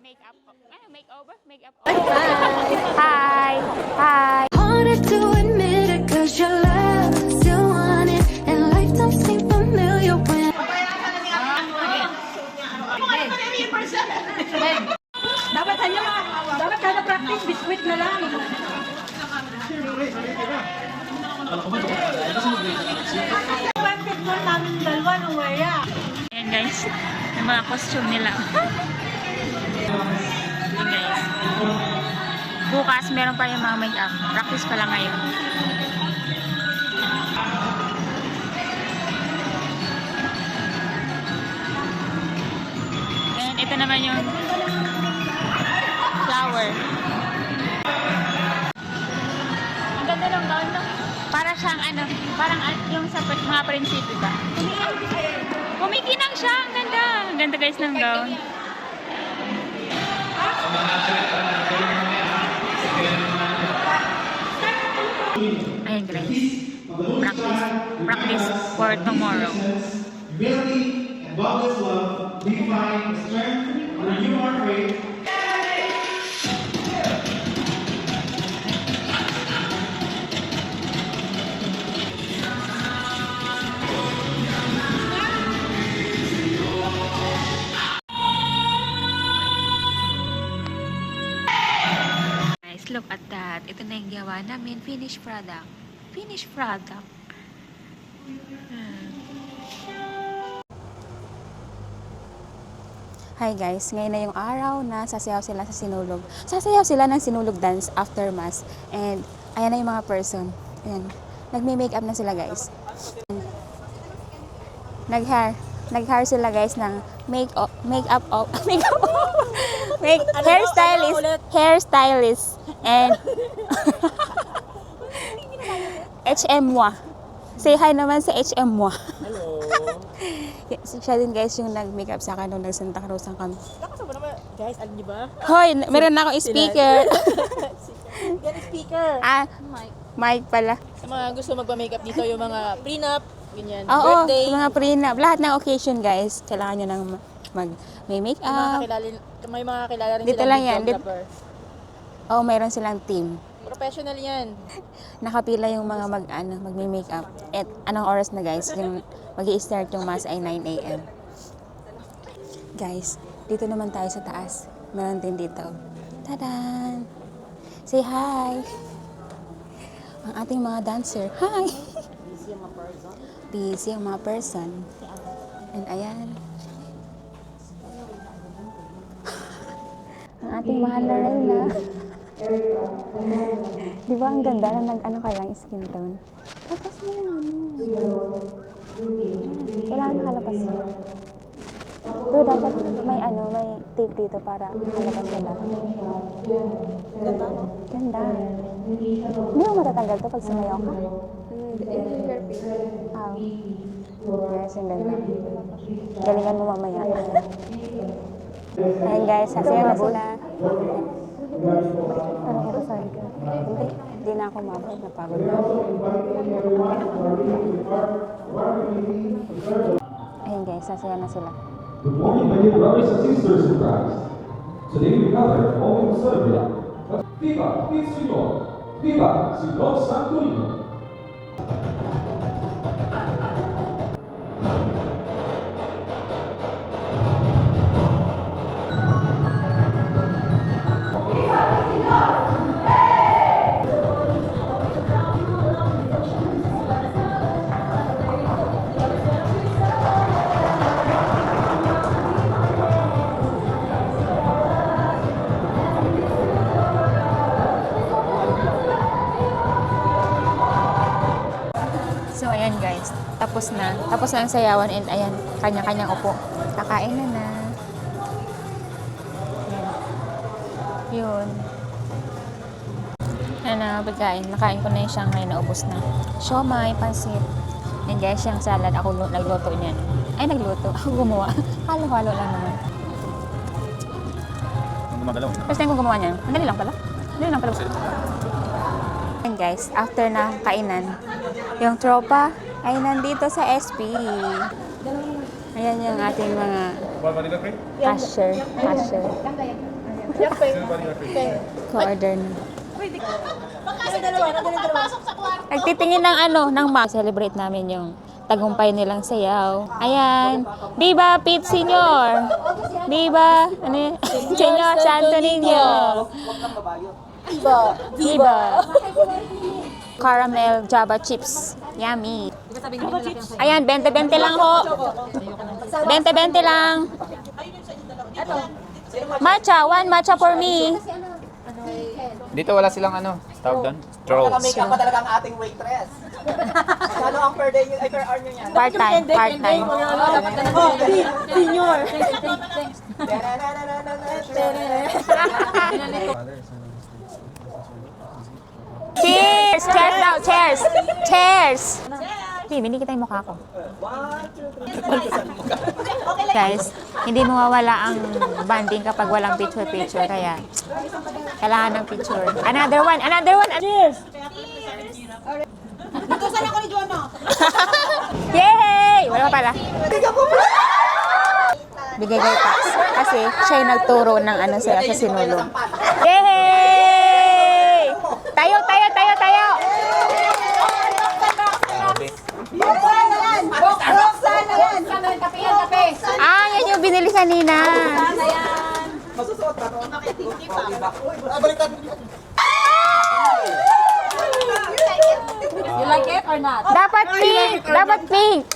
Makeup. Makeover? Makeup. Hi. Hi. Harder to admit it cause your love still want it and life don't seem familiar when Dapat kada practice biskuit na lang. Namin dalawa nung waya. Ayan guys, yung mga costume nila. Ayan guys. Bukas meron pa yung mga makeup. Practice pa lang ngayon. And ito naman yung flower. Ang ganda ng gown, no? Para siyang ano, parang yung sa mga prinsipyo ba? Kumikinang siya, ang ganda. Ang ganda guys ng gown. Ayan guys. Practice for tomorrow. Humility and boundless love, we find strength and renew our faith. Guys, look at that. Ito na yung gawa namin. Finished product. Finished product. Hi guys, ngayon na yung araw na sasayaw sila sa sinulog. Sasayaw sila ng sinulog dance after mass. And ayan na yung mga person. Ayan. Nagme-makeup na sila guys. Nag-hair sila guys ng hairstylist and HM moi. Say hi naman sa HM moi. Hello. Siya din guys yung nag-makeup sa akin nung nag-Santa Cruz ang kami. Nakasama naman, guys, alam niyo ba? Hoy, meron na akong speaker. Yan ang speaker. Mic pala. Sa mga gusto magpa-makeup dito, yung mga prenup, ganyan, Oo, birthday. mga prenup. Lahat ng occasion guys, kailangan nyo nang may makeup. May mga kilala rin Dito silang lang yan. videographer. Oo, mayroon silang team. Professional yan. Nakapila yung mga magme-makeup. At anong oras na guys? Yung mag-i-start yung mass ay 9 a.m. Guys, dito naman tayo sa taas. Meron din dito. Tadan! Say hi! Ang ating mga dancer. Hi! Busy ang mga person. And ayan. Ang ating mahal na Reyna. Di ba ang ganda na nag-ano ka lang skin tone? Tapos mo yung kailangan nakalapas mo. Pero dapat may tape dito para halapas nila. Ganda. Hindi mo matatanggal to pag sumayaw ka? Yes, ang ganda. Galingan mo mamaya. Ayan guys, sasayaw na sila. Ano ko kasali ka? Hindi na ako mabot. Napagod na. Ayan guys, sasayaw na sila. Good morning, my dear brothers and sisters in Christ. Today we gather all in Serbia. Viva il Signore! Viva Signor Santorino! So, ayan guys. Tapos na. Tapos na ang sayawan and ayan, kanya-kanyang upo. Kakain na na. Ayan. Yun. Ayan na, pagkain. Nakain ko na yung Shanghai na ubos na. Siomai, pansit. And guys, yung salad, ako nagluto niyan. Ay, nagluto. Ako gumawa. Halo-halo lang naman. First time ko gumawa niyan. Ang dali lang pala. Dali lang pala. And guys, after na kainan, yung tropa, ay nandito sa SP. Ayan yung ating mga cashier. Co-order na. Nagtitingin ng ng celebrate namin yung tagumpay nilang sayaw. Ayan. Viva Pete Senior! Viva Senyor Santo Niño! Viva! Caramel Java chips. Yummy. Ayan, 20-20 lang ho. 20-20 lang. Matcha, one matcha for me. Dito wala silang tawag doon? Trolls. Naka-makeup pa talaga ang ating waitress. Ano ang per day, ay per hour nyo yan? Part-time. Senior. Cheers! Cheers daw! Cheers! Cheers! Hindi kita yung mukha ko. Guys, hindi mawawala ang bonding kapag walang picture-picture. Kaya, kailangan ng picture. Another one! Another one! Cheers! Tutusan ako ni Jono. Yay! Wala pa pala. Bigay kay Pax. Kasi siya yung nagturo ng sa sinulog. Yay! Tayo! Ah, yan yung binili kanina. Masusuot ba ito? You like it or not? Dapat pink! Dapat pink!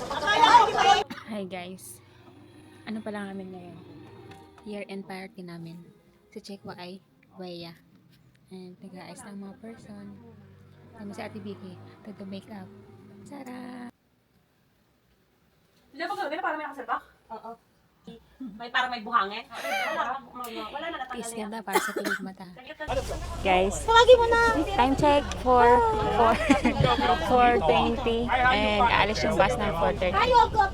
Hi guys. Ano pa lang namin ngayon? Year-end party namin. Si Chekwa ay Weya. And nag-aayos ng mga person. Kami si Ate Vicky. Nag-makeup. Sarap! Di ba parang may nakasalpak? Oo. May parang may buhangin? Wala na Peace ganda para sa pilig mata. Guys, time check for 4:20 and aalis yung bus ng 4:30.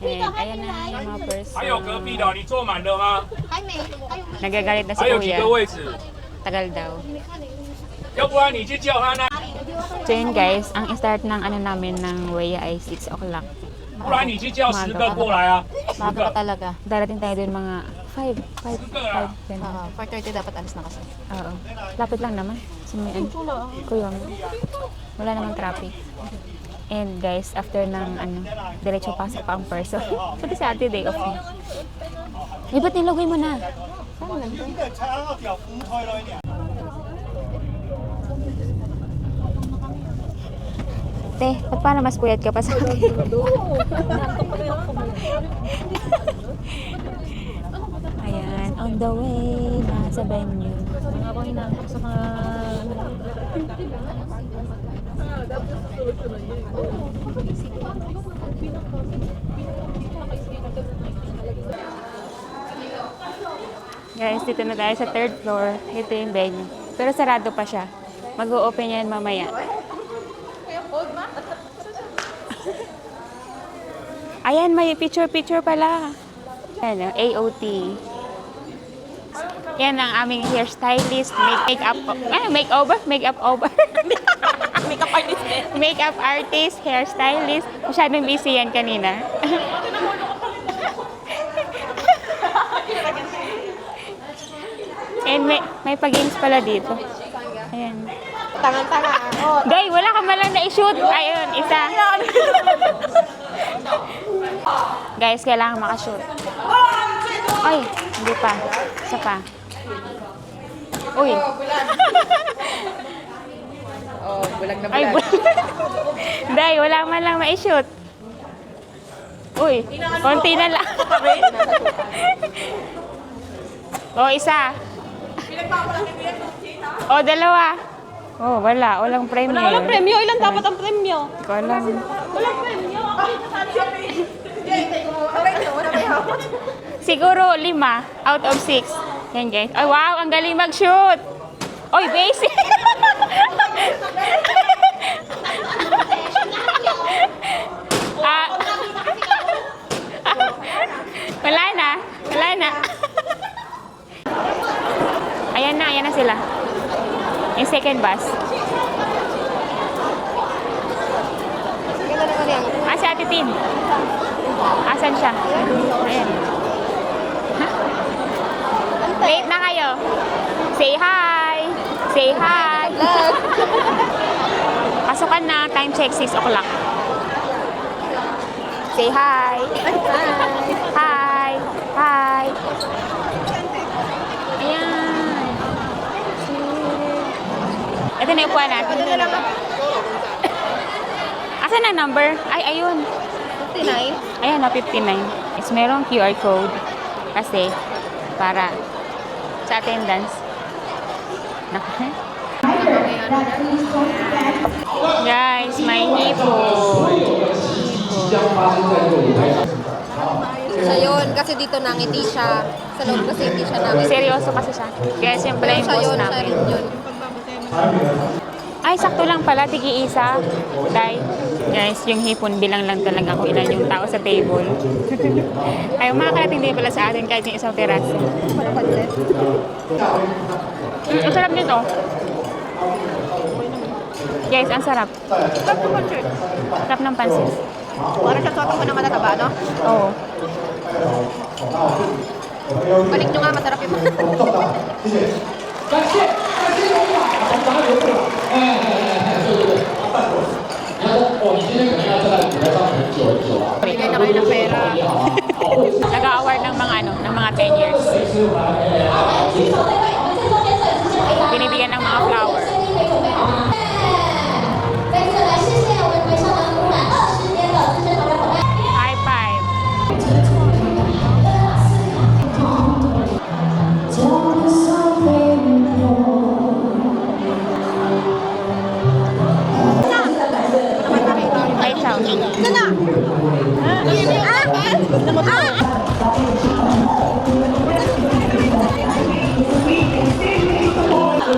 And ayan na yung mga person. 还有隔壁的，你坐满了吗？ Nagagalit na si 还有几 Kuya. 个位置？ Tagal daw. 要不然你去叫他那， So yun guys, ang start ng namin ng Weya ay 6 o'clock. 不然你去叫10个过来啊。10 Bago 个。 talaga. Darating tayo dun mga 5, 4:30 dapat alis na kasi. Oo. Lapit lang naman. Sa may Kuya. Wala namang traffic. And guys, after ng diretso pasok pa ang person. Pati sa ate day off niya. Eh, ba't nilagay mo na? Te, ba't parang mas puyat ka pa sa akin? Ayan, on the way na sa venue. Ako hinahanap sa mga... Guys, dito na tayo sa 3rd floor. Ito yung venue. Pero sarado pa siya. Mag-o-open yan mamaya. Ayan, may picture-picture pala. Ayan, AOT. Yan ang aming hairstylist, makeup over. Makeup artist din. Makeup artist, hairstylist. Masyadong busy yan kanina. And may pag-games pala dito. Ayan. Tangan-tanga. Day, wala ka malang na-shoot. Ayun, isa. Guys, kailangan makashoot. Ay, hindi pa. Isa pa. Uy. Oh, bulag na Ay, Day, wala man lang ma-shoot. Uy, konti na lang. O, isa. O, dalawa. Oh, wala. Walang premyo. Walang premyo. Ilan dapat ang premyo? Hindi ko alam. Walang premyo. Siguro 5 out of 6. Yan guys. Ay, wow, ang galing mag-shoot. Oy, basic. Wala na. Wala na. Ayan na sila. Yung second bus. Ah, si Ate Ate Tin. Asan siya? Ayan. Late na kayo. Say hi. Say hi. Pasukan na. Time check 6 o'clock. Say hi. Hi. Hi. Ayan. Ito na yung upuan natin. Asan ang number? Ay, ayun. 59? Ayan, 59. Is merong QR code. Kasi, para sa attendance. Guys, may hipon. Siya yun, kasi dito nangiti siya. Sa loob kasi hindi siya nangiti. Seryoso kasi siya. Kaya siya pala yung boss namin. yun. Ay, sakto lang pala, tigi-isa. Dahil, guys, yung hipon bilang lang talaga kung ilan yung tao sa table. Ay, makakarating din pala sa atin kahit yung isang terasa. Ang sarap nito. Guys, ang sarap. Sarap ng pansit. Parang siya soto ko na matataba, no? Oo. Balik nyo nga, masarap yung Bigay na kayo ng pera. Nag-award ng mga ng mga 10 years. Binibigyan ng mga flower. High five. Ay, ciao.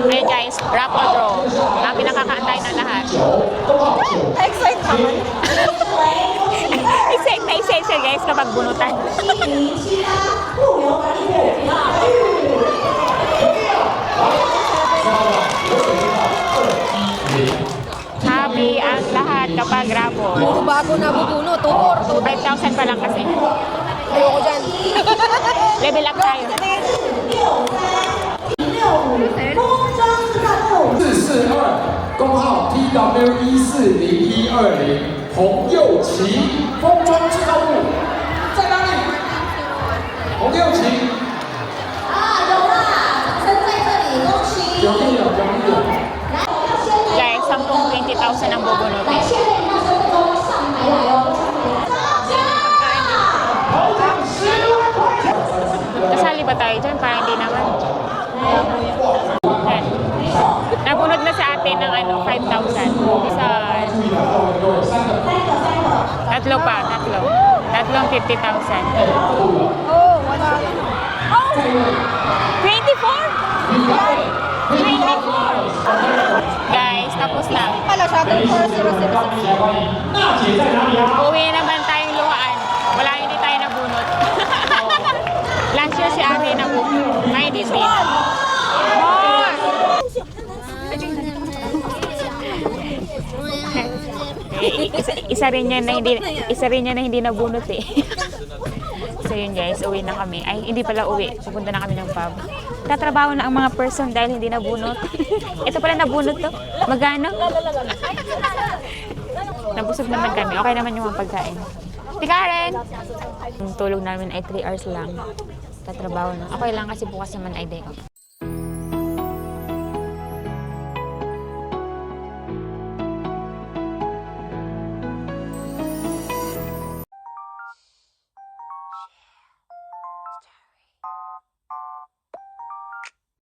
Hey guys, raffle draw. Ang pinakakaantay ng lahat. Excite naman. Excited siya guys kapag bunutan. Happy ang lahat kapag raffle. Puro bago na bubuno, tutor. 5,000 pa lang kasi. Ayoko dyan. Level up tayo. 442工号 TW140120洪佑琪封装制造部在哪里？洪佑琪有地有Guys, 10,000-20,000 ang bubunutin. Kasali ba tayo dyan? Parang hindi naman. Yan. Nabunod na sa atin ng 5,000. Isa. Tatlo pa, tatlo. Tatlong 50,000. Oh, wala. 24? 24! Guys, tapos na. Pala, shuttle 4006. Uwi naman tayong luhaan. Wala, hindi tayo nabunot. Last year si Ari nabunot. May hindi din. More! Isa rin niya na hindi nabunot eh. So yun guys, uwi na kami. Ay, hindi pala uwi. Pupunta na kami ng pub. Tatrabaho na ang mga person dahil hindi nabunot. Ito pala nabunot to. Magano? Nabusog naman kami. Okay naman yung mga pagkain. Si Karen! Ang tulog namin ay 3 hours lang. Tatrabaho na. Okay lang kasi bukas naman ay day off.